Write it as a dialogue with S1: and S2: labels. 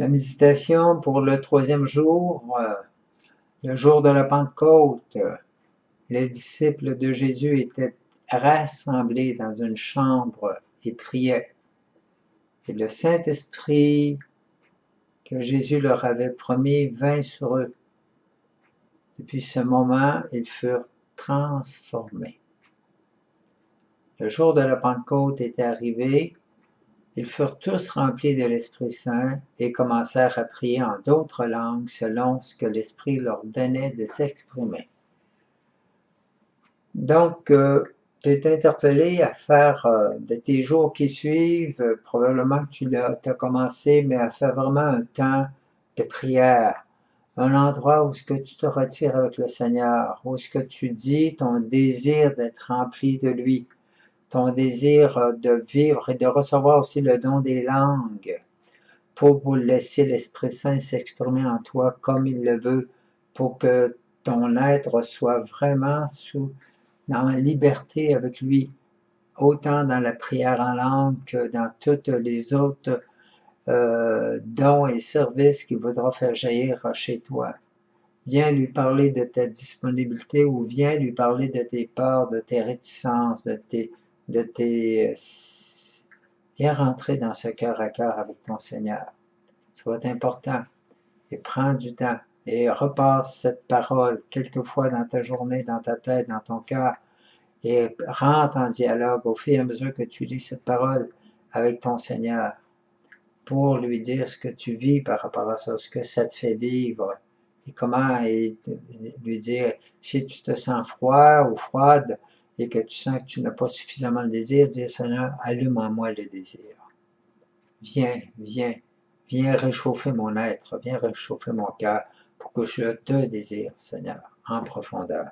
S1: La méditation pour le troisième jour, le jour de la Pentecôte, les disciples de Jésus étaient rassemblés dans une chambre et priaient. Et le Saint-Esprit que Jésus leur avait promis vint sur eux. Depuis ce moment, ils furent transformés. Le jour de la Pentecôte était arrivé. Ils furent tous remplis de l'Esprit Saint et commencèrent à prier en d'autres langues selon ce que l'Esprit leur donnait de s'exprimer. Donc, tu es interpellé à faire de tes jours qui suivent, probablement que tu as commencé, mais à faire vraiment un temps de prière, un endroit où ce que tu te retires avec le Seigneur, où ce que tu dis ton désir d'être rempli de lui, ton désir de vivre et de recevoir aussi le don des langues pour vous laisser l'Esprit Saint s'exprimer en toi comme il le veut, pour que ton être soit vraiment dans la liberté avec lui, autant dans la prière en langue que dans toutes les autres dons et services qu'il voudra faire jaillir chez toi. Viens lui parler de ta disponibilité ou viens lui parler de tes peurs, de tes réticences, viens rentrer dans ce cœur à cœur avec ton Seigneur. Ça va être important. Et prends du temps et repasse cette parole quelquefois dans ta journée, dans ta tête, dans ton cœur et rentre en dialogue au fur et à mesure que tu lis cette parole avec ton Seigneur pour lui dire ce que tu vis par rapport à ça, ce que ça te fait vivre et comment lui dire si tu te sens froid ou froide et que tu sens que tu n'as pas suffisamment de désir, dire Seigneur, allume en moi le désir. Viens réchauffer mon être, viens réchauffer mon cœur pour que je te désire, Seigneur, en profondeur.